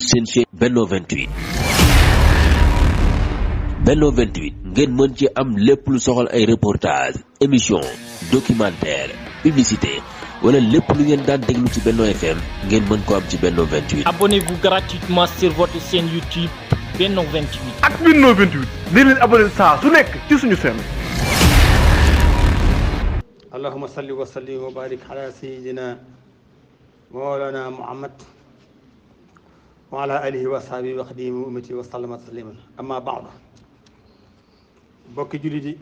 seen chaîne Benno 28 Benno 28 ngeen mën ci am lépp lu soxal ay reportage émission documentaire publicité wala lépp lu ngeen daan déglu ci Benno FM ngeen mën ko am ci Benno 28. Abonnez-vous gratuitement sur votre chaîne YouTube Benno 28. ak Benno 28 di leen abonné saa su nekk ci suñu chaîne. allahumma salli wa sallim wa barik ala sayyidina mawlana Muhammad wa ala alihi wa sahbihi wa xadimi ummati wa sallama tasliman amma ba'du. bokki jullit yi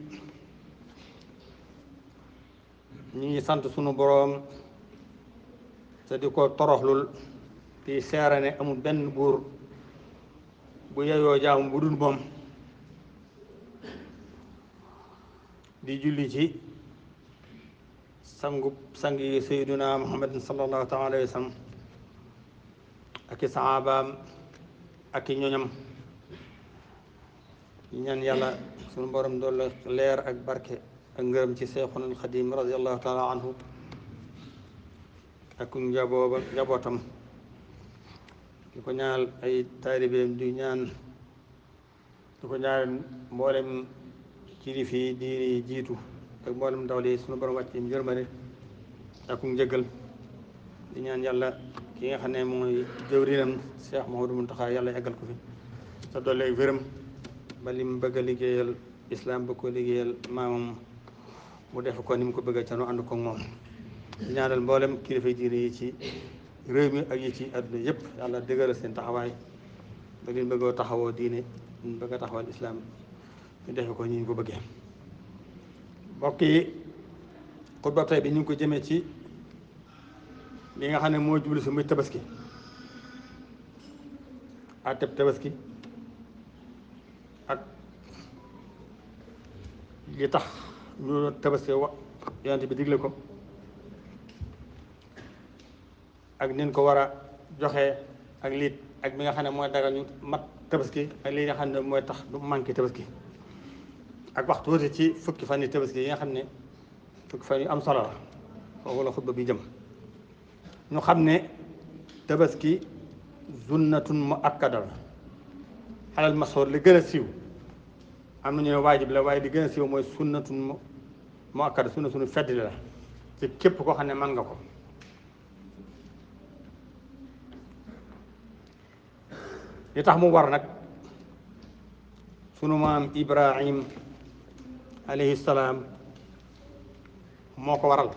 ñu ngi sant sunu boroom te di ko toroxlul di seere ne amul benn buur bu yeyoo jaamu bu dul moom, di julli ci sang yi sayyiduna Muhammadin sallallahu taala alayhi wa sallam ak i sahabaam ak i ñoñam. ñaan yàlla sunu borom doole leer ak barke ak ngërëm ci Seexul Xadiim radiyallahu taala anhu ak njabootam di ko ñaanal ay taalibeem di ko ñaanal mboolem kilifa yi diine yi jiitu ak mboolem ndaw li sunu borom wàcc yërmande ak njëggal. di ñaan yàlla ki nga xam ne mooy jëwriñam Cheikh Mouhamadou Mountakha yàlla eggal ko fi te doole wéram ba li mu bëgg a liggéeyal islam ba ko liggéeyal maamam mu def ko ni mu ko bëgg a ca nu ànd ko moom. di ñaanal mboolem kilifa diine yi ci réew mi ak yi ci àdduna yëpp yàlla dëgëral seen taxawaay ba li ñu bëgg a taxawoo diine ñu bëgg a taxawal islam ñu defe ko ñu ko bëggee. mbokk yi xutba tey bi ñu ngi ko jëmee ci li nga xam ne moo jublu si muy tabaski, àtteb tabaski ak li tax ñu tabaski yonent bi digle ko ak nin ko war a joxe ak liit ak bi nga xam ne mooy dagal ñu mat tabaski ak li nga xam ne mooy tax du manqué tabaski ak wax tuuti ci fukki fan yi tabaski yi nga xam ne fukki fan yu am solo la foofu la xutba bi jëm. ñu xam ne tabaski sunnatun muakkada la alal masoor li gën a siiw, am na ñu ne waajib la waaye li gën a siiw mooy sunnatun muakkada suñu feddli la ci képp koo xam ne mën nga ko. li tax mu war nag sunu maam Ibrahim alayhi salaam moo ko waral.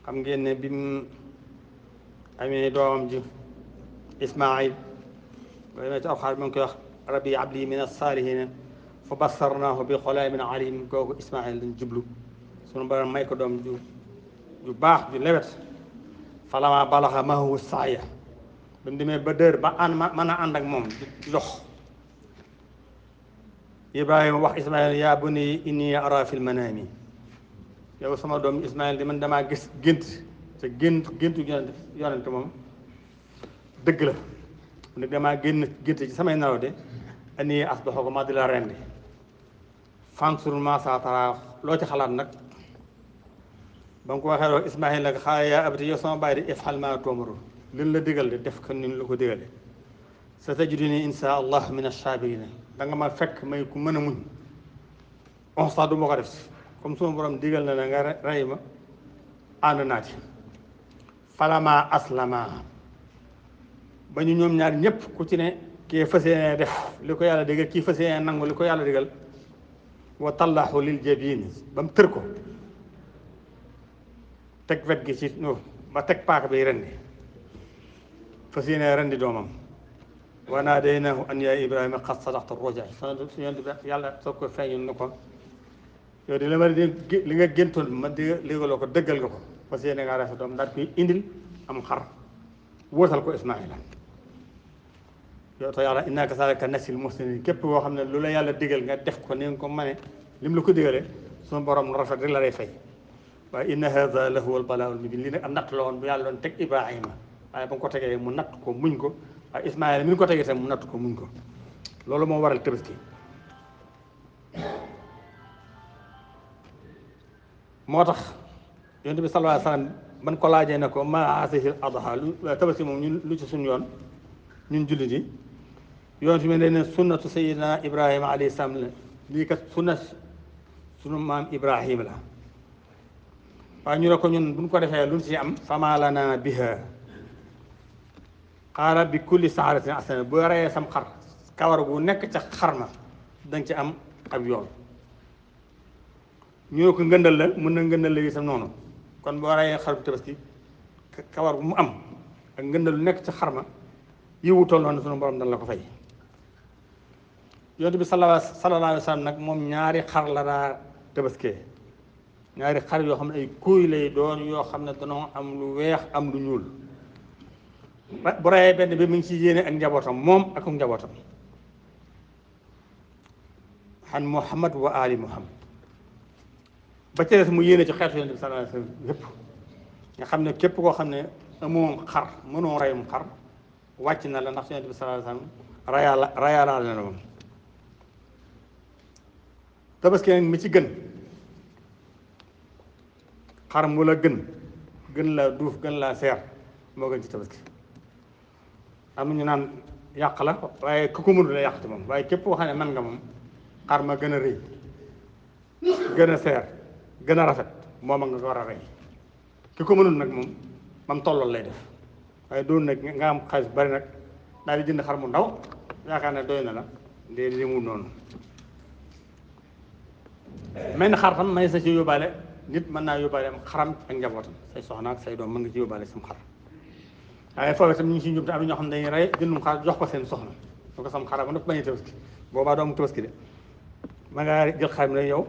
xam ngeen ne bi mu amee doomam ji Ismaayil ba demee ci alxaar mi ngi koy wax rabbi abli min as-saalihiina fa bassarnaahu bi xulaamin aliim kooku Ismaayil lañ jublu. sunu borom may ko doom ju baax ju lewet. falammaa balaga ma'ahu as-sa'ya ba mu demee ba dër ba mën a ànd ak moom di dox. Ibrahima wax Ismaayil yaa bunayya innii araa fil manaami, yow sama doom Ismaayil di man damaa gis gént te géntu yonent moom dëgg la. mu ne damaa gént ci samay nelaw de annii asbahuka ma di la rendi fanzur maasaa taraa loo ci xalaat nag. ba mu ko waxee loolu Ismaayil nag xaala yaa abati yow sama baay di if'al maa tu'mar, liñ la digal de def ko ni la ko digale. satajidunii inshaa Allah mina saabiriin, da nga ma fekk may ku mën a muñ. on sax du ma ko def comme suma borom digal na la nga rey ma ànd naa ci. falamaa aslama ba ñu ñoom ñaar ñëpp ku ci ne kii fas yéene def li ko yàlla digal kii fas yéene nangu li ko yàlla digal. wa tallahu lil jabiin ba mu tër ko teg wet gi ci ba teg paaka bi rendi fas yéene rendi doomam. wa naadaynaahu an yaa Ibrahima qad sadaqta ru'yaa yàlla soo ko feeñoon na ko yow de la ma li nga géntoon ma léegaloo ko dëggal nga ko fas yéene ngaa rey sa doom daal koy indil am xar wóotal ko Ismaayila. yow te yàlla innaa kazaalika najzil muhsiniin, képp koo xam ne lu la yàlla digal nga def ko ni nga ko mane lim la ko digalee sunu borom rafet rek la lay fay. waaye inna haazaa la huwal balaa'ul mubiin, lii nag am natt la woon bu yàlla doon teg Ibrahima waaye ba nga ko tegee mu natt ko muñ ko waaye Ismaayila mi ngi ko tegee tam mu natt ko muñ ko. loolu moo waral tabaski. moo tax yonent bi sallallaahu alayhi wa sallam ban ko laajee ne ko maa haazihil adhaa tabaski moom ñun lu ci suñu yoon ñun jullit yi yoon fi mu ne sunnatu sayyidina Ibrahima alayhi salaam la lii kat sunna sunu maam Ibrahima la waaye ñu ne ko ñun buñ ko defee luñ ci am fama lana biha qaala bi kulli saaratin asana boo reyee sam xar kawar gu nekk ca xar ma danga ci am ab yoon ñu ne ko ngëndal la mën na ngëndal la itam noonu kon boo reyee xar bu tabaski kawar gu mu am ak ngëndal lu nekk ca xar ma yiwu toll noonu sunu borom dana la ko fay yonent bi sallallahu alayhi wa sallam nag moom ñaari xar la daa tabaskee ñaari xar yoo xam ne ay kuuy lay doon yoo xam ne danoo am lu weex am lu ñuul bu reyee benn bi mu ngi ci yéene ak njabootam moom ak njabootam xan Muhammad wa ali Muhammad ba ca des mu yéene ci xeetu yonent bi sallallahu alayhi wa sallam yépp nga xam ne képp koo xam ne amoo xar mënoo reyum xar wàcc na la ndax yonent bi sallallahu alayhi wa sallam rayaalaale na la moom tabaski nag mi ci gën xar mu la gën laa duuf gën laa seer moo gën ci tabaski am na ñu naan yàq la waaye ku ko mënul la yàq ci moom waaye képp koo xam ne man nga moom xar ma gën a rëy gën a seer gën a rafet moom nga ko war a rey ki ko mënul nag moom mam tollool lay def waaye doon nag nga am xaalis bari nag daal di jënd xar mu ndaw yaakaar ne doy na la ndee li mu noonu mel ni xar tam may sa ci yóbbaale nit mën naa yóbbaale am xaram ak njabootam say soxna ak say doom mën nga ci yóbbaale sam xar waaye foofu itam ñu ngi si njub te am na ñoo xam ne dañuy rey jëndum xar jox ko seen soxna su ko sam xara ba nag bañuy tabaski boobaa doomu tabaski de ma nga jël xar mi ne yow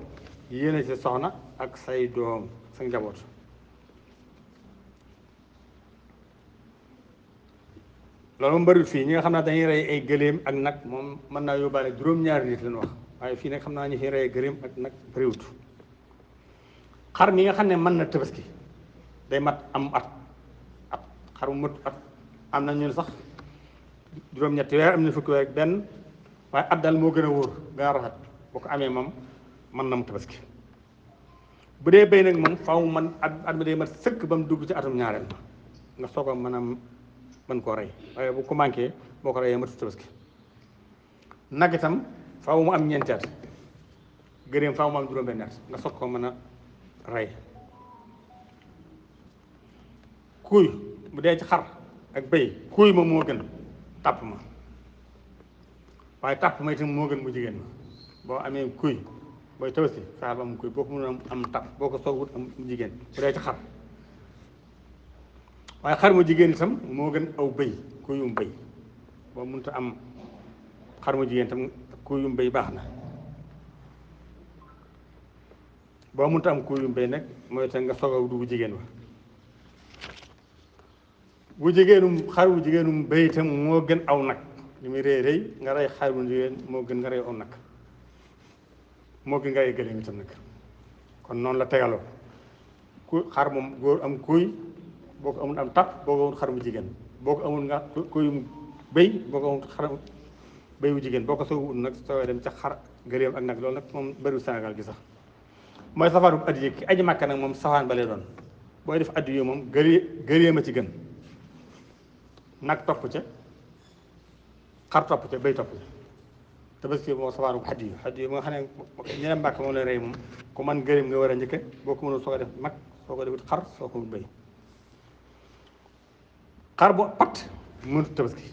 yéene si soxna ak say doom sa njaboot loolu moom bëriwul fii ñi nga xam ne dañuy rey ay gëléem ak nag moom mën naa yóbbaale juróom-ñaari nit lañu wax waaye fii nag xam naa ñu fi rey gëléem ak nag bëriwut xar mi nga xam ne mën na tabaski day mat am at xar mu mat at am na ñu sax juróom-ñetti weer am na fukki weer ak benn waaye at daal moo gën a wóor gën a rafet boo ko amee moom mën na mu tabaski bu dee béy nag moom faaw man at mi day mat sëkk ba mu dugg ci atum ñaareel ma nga soog a mën koo rey waaye bu ko manqué boo ko reyee matu tabaski nag itam faaw mu am ñeenti at gëréem faaw mu am juróom-benn at nga soog ko mën a rey kuuy bu dee ci xar ak béy kuuy ma moo gën tàpp ma waaye tàpp ma itam moo gën mu jigéen ma boo amee kuuy booy tabaski fexeel ba am kuuy boo ko mën a am tàpp boo ko soog wut am jigéen bu dee ci xar waaye xar mu jigéen itam moo gën aw béy kuuyum béy boo mënta am xar mu jigéen itam kuuyum béy baax na boo mënta am kuuyum béy nag mooy tax nga soog a dugg jigéen wa bu xar bu jigéenum béy itam moo gën aw nag li muy rëy nga rey xar bu jigéen moo gën nga rey aw nag moo gën nga rey gëléem itam nag kon noonu la tegaloo ku xar moom góor am kuuy boo ko amul am tàpp boo ko amul xar mu jigéen boo ko amul nga kuyum béy boo ko amul xar béy bu jigéen boo ko soog wut nag soo dem ca xar gëléem ak nag loolu nag moom bëriwul Sénégal gi sax mooy safaan bu addiya ki aji màkka nag moom safaan ba lay doon booy def addiya moom gëléem a ci gën nag topp ca xar topp ca béy topp ca tabaski moom safaan bu addiya moo xam ne ñeneen mbàkk moom lay rey moom ku man gëléem nga war a njëkke boo ko mënul soo ko def mag soo ko defut xar soo ko mut béy xar bu patt mënut tabaski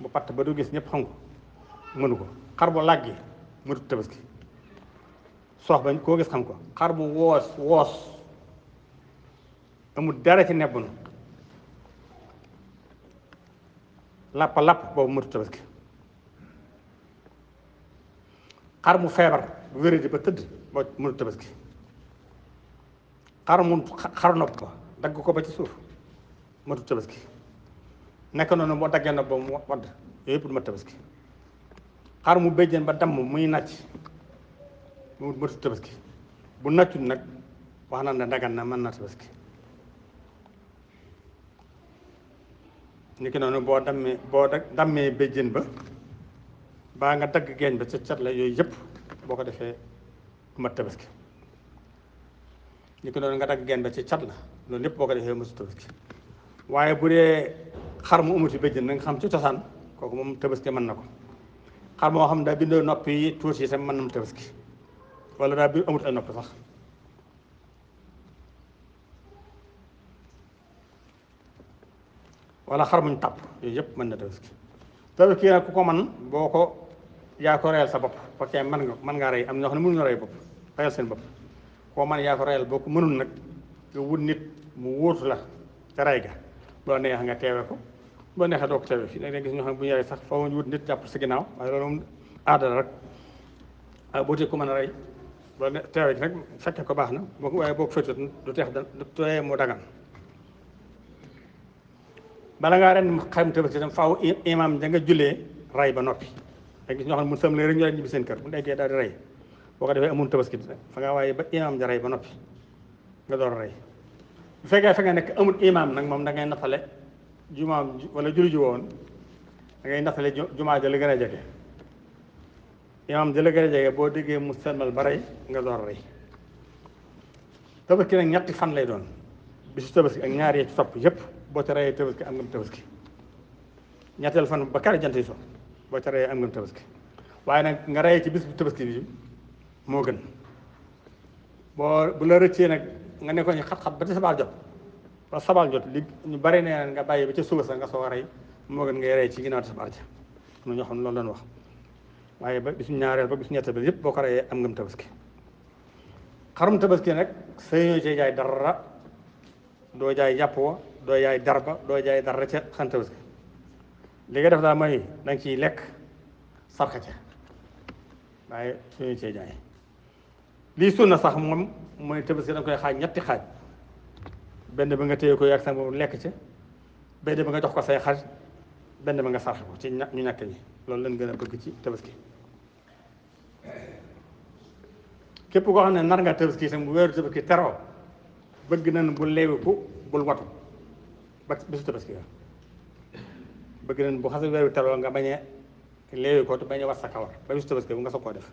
bu patt ba du gis ñëpp xam ko mënu ko xar bu làggi mënut tabaski soox bañ koo gis xam ko xar bu woos amul dara ci nebb na làpp boobu mënut tabaski xar mu feebar bu wéradi ba tëdd boo mënut tabaski xar nopp ba dagg ko ba ci suuf mënut tabaski nekk noonu boo daggee nopp ba mu wadd yooyu yëpp du ma tabaski xar mu béjjeen ba damm muy nàcc mu mënut tabaski bu nàccut nag wax na ne dagan na mën na tabaski ni ki noonu boo dammee béjjén ba baa nga dagg geeñ ba ca cat la yooyu yëpp boo ko defee du mat tabaski ni ki noonu nga dagg geeñ ba ca cat la loolu yëpp boo ko defee mësu tabaski waaye bu dee xar mu amuti béjjén na nga xam ci cosaan kooku moom tabaski mën na ko xar moo xam daa bindoo noppi yi tuuti itam mën na mu tabaski wala daa bi amut ay noppi sax wala xar muñ tàpp yooyu yëpp mën na tabaski nag ku ko man boo ko yaa ko reyal sa bopp fekkee mën ngaa rey am ñoo xam ne mënuñu rey bopp reyal seen bopp koo man yaa ko reyal boo ko mënul nag nga wut nit mu wóotu la ca rey ga bu la neex nga teewe ko bu la neexee doo ko teewe fii nag gis ñoo xam ne bu ñu rey sax foo ñu wut nit jàpp si ginnaaw waaye loolu moom aada la rek boo tee ko mën a rey bu la teewe gi nag fekkee ko baax na waaye boo ko fëtut du teex du tee mu dagan bala ngaa ren xam tabaski tam faaw imam da nga jullee rey ba noppi da gis ñoo xam ne mu sëm la rek ñu ñibbi seen kër bu nekkee daal di rey boo ko defee amul tabaski fa nga waaye ba imam ja rey ba noppi nga door a rey bu fekkee fa nga nekk amul imam nag moom da ngay nattale jumaam wala julli ji woon da ngay nattale jumaa ja la gën a jege imam ja la gën a jege boo déggee mu sëlmal ba rey nga door a rey tabaski nag ñetti fan lay doon bisu tabaski ak ñaar yee ci topp yëpp boo ca reyee tabaski am nga tabaski ñetteel fan ba kari jant yi so boo ca reyee am nga tabaski waaye nag nga reyee ci bis bu tabaski bi moo gën bu la rëccee nag nga ne ko ñu xat-xat ba ci sabal jot ba sabal jot li ñu bari nee nga bàyyi ba ca suba sax nga soo rey moo gën ngay rey ci ginnaaw tisbaar ja am na ñoo xam ne loolu doon wax waaye ba bisu ñaareel ba bisu ñetteel bi yëpp boo ko reyee am nga tabaski xarum tabaski nag sëñoo cee jaay dara doo jaay yàpp wa doo jaay darba doo jaay dara ca xan tabaski li nga def daal mooy da nga ciy lekk sarxa ca waaye suñu cee jaay lii sunna sax moom mooy tabaski da nga koy xaaj ñetti xaaj benn ba nga téye ko yàgg sax moom lekk ca benn ba nga jox ko say xarit benn ba nga sarxe ko ci ñu ñàkk ñi loolu lañ gën a bëgg ci tabaski képp koo xam ne nar nga tabaski itam bu weeru tabaski teroo bëgg nañ bu leewiku bul watu ba bisu tabaski ga bëgg nañ bu xasee weeru teroo nga bañ a leewi ko te bañ a wat sa kawar ba bisu tabaski bu nga soog koo def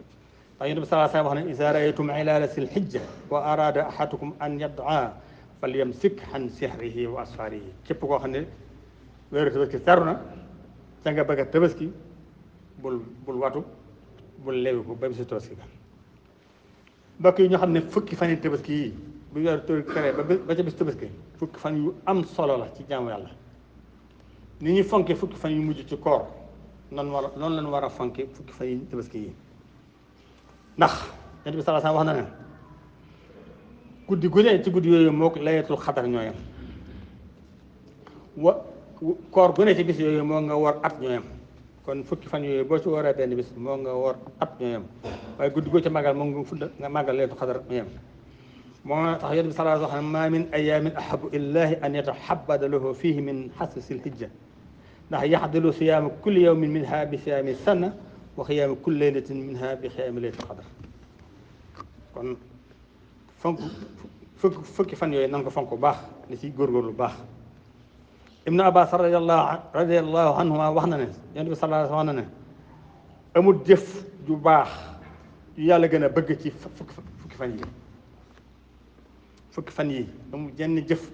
ndax yonent bi sallallahu alayhi wa sallam wax ne iza ra'aytum hilala sil hijja wa arada ahadukum an yad'a falyamsik an sihrihi wa asfarihi képp koo xam ne weeru tabaski teru na da nga bëgg a tabaski bul watu bul leewiku ba bisu tabaski ga mbokk yi ñoo xam ne fukki fan yi tabaski yi bu weeru tabaski tere ba ca bis tabaski fukki fan yu am solo la ci jaamu yàlla ni ñuy fonke fukki fan yu mujj ci koor noonu lañ war a fonke fukki fan yi tabaski yi ndax Yonent bi sallallahu alayhi wasallam wax na ne guddi gu ne ci guddi yooyu mook laylatul xadar ñooyam koor gu ne ci bis yooyu moo nga war at ñooyam kon fukki fan yooyu boo ci waree benn bis moo nga war at ñooyam waaye guddi goo ci màggal moo nga fudd nga màggal laylatul xadar ñooyam moo tax Yonent bi sallallahu alayhi wasallam ma min ayamin ahabu illahi an yatahabada lahu fihi min xassil hijja ndax yaxdilu siyaama kulli yawmin minha bi siyaami sanna wa xiyaama kulli laylatin minha bi xiyaami laylatul qadr kon fonk fukki fan yooyu nan ko fonk bu baax ni ci góorgóorlu bu baax Ibnu Abbas radiyallahu anhuma wax na ne Yonent bi sallallahu alayhi wasallam wax na ne amul jëf ju baax yu yàlla gën a bëgg ci fukki fan yi fukki fan yi amul jenn jëf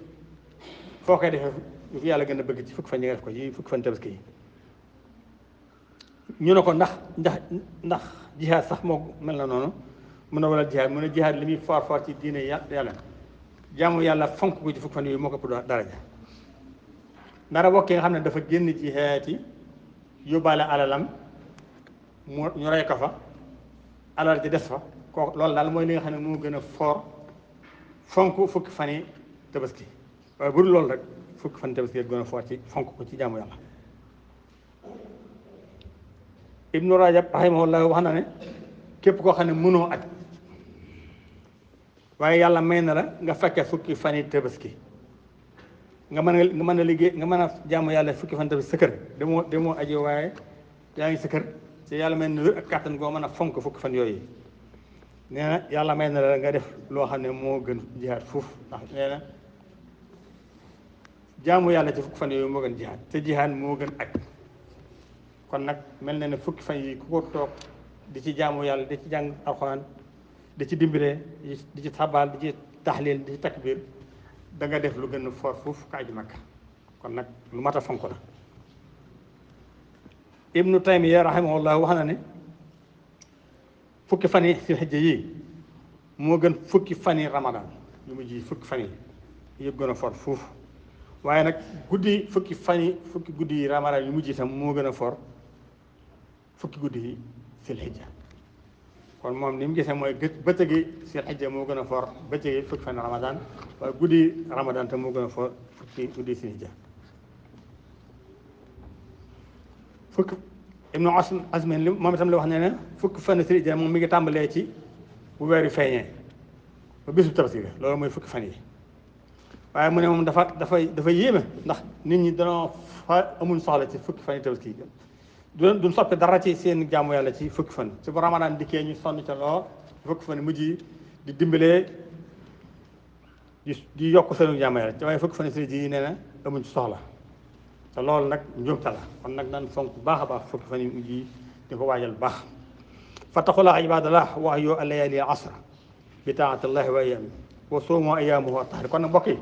foo koy defee yu yàlla gën a bëgg ci fukki fan yi nga def ko yi fukki fan tabaski yi ñu ne ko ndax jihaad sax moo mel na noonu mun a wala jihaad mun a jihaad li muy for ci diine yàlla jaamu yàlla fonk ko ci fukki fan yooyu moo ko ëpp daraja dara bokk nga xam ne dafa génn jihaad yi yóbbaale alalam ñu rey ko fa alal ji des fa kooku loolu daal mooy li nga xam ne moo gën a for fonk fukki fan yi tabaski waaye bu dul loolu rek fukki fan tabaski gën a for ci fonk ko ci jaamu yàlla Ibnu Rajab rahimahullah wax na ne képp koo xam ne mënoo aj waaye yàlla may na la nga fekkee fukki fan yi tabaski nga mën a liggéey nga mën a jaamu yàlla fukki fan tabaski sa kër demoo aji waaye yaa ngi sa kër te yàlla may na ak kàttan goo mën a fonk fukki fan yooyu nee na yàlla may na la nga def loo xam ne moo gën jihaad fuuf ndax nee na jaamu yàlla ci fukki fan yooyu moo gën jihaad te jihaad moo gën aj kon nag mel na ne fukki fan yi ku ko toog di ci jaamu yàlla di ci jàng alxuraan di ci dimbalee di ci sabaal di ci taxliil di ci takbir da nga def lu gën a for fuuf ka aji Makka kon nag lu mat a fonk la ibnu taymiya rahimahullah wax na ne fukki fan yi si xijja yi moo gën fukki fan yi ramadan yu mujj yi fukki fan yi yëpp gën a for fuuf waaye nag guddi fukki guddi yi ramadan yu mujj itam moo gën a for fukki guddi yi sil xijja kon moom ni mu gisee mooy bëccëgi sil xijja moo gën a for bëccëgi fukki fan ramadan waaye guddi ramadan te moo gën a for fukki guddi sil xijja fukk ibnu asmin li moom itam la wax ne ne fukki fan sil xijja moom mi ngi tàmbalee ci bu weer yu feeñee ba bisu tabaski loolu mooy fukki fan yi waaye mu ne moom dafa yéeme ndax nit ñi danoo fa amuñ soxla ci fukki fan yi tabaski duñ soppi dara ci seen jaamu yàlla ci fukki fan ci bu ramadaan dikkee ñu sonn ca loo fukki fan yi mujj yi di dimbalee di yokk seenu jaamu yàlla ci waaye fukki fan yi ji nee na amuñ ci soxla te loolu nag njuumte la kon nag nan fonk bu baax a baax fukki fan yi mujj yi di ko waajal bu baax fattaqullah ibadallah wa ahyu al-layali al-asr bi taatillahi wa ayami wa suumu ayaamuhu wa tahri kon nag mbokk yi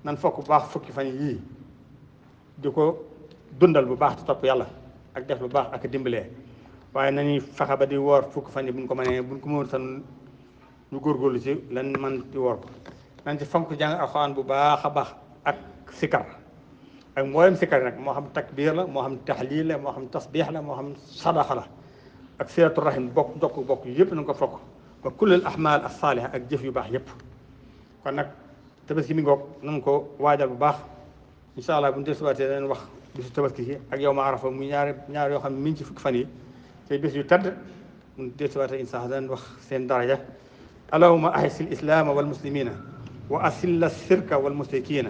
nan fokk bu baax fukki fan yii di ko dundal bu baax te topp yàlla ak def lu baax ak dimbalee waaye nañuy fexe ba di woor fukki fan yi buñ ko mënee buñ ko mënul tan ñu góorgóorlu ci lan man di woor ko nañ ci fonk jàng alxuraan bu baax a baax ak sikar ak mboolem sikar nag moo xam takbiir la moo xam tahlil la moo xam tasbiix la moo xam sadaxa la ak siratu rahim bokk yëpp nañ ko fokk wa kullul ahmal as-saaliha ak jëf yu baax yëpp kon nag tabaski mi ngoog nañ ko waajal bu baax incha allah bu ñu dellusiwaatee dañ wax bisu tabaski yi ak yow ma arafa muy ñaar yoo xam ne mi ngi ci fukki fan yi tey bés yu tedd bu ñu dellusiwaatee incha allah dañ wax seen daraja allahumma ahis al-islaama wal muslimina wa asil as-sirka wal mushrikina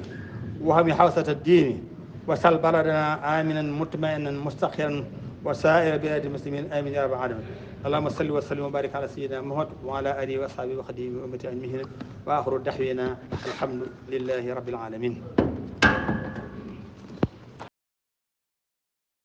wa hami hawsata ad-diini wa sal baladana aminan mutmainan mustaqiran wa saa'ira biladi muslimin amin ya rabbal alamin اللهم صل وسلم وبارك على سيدنا محمد وعلى اله واصحابه وخديمه وامته اجمعين واخر دعوانا الحمد لله رب العالمين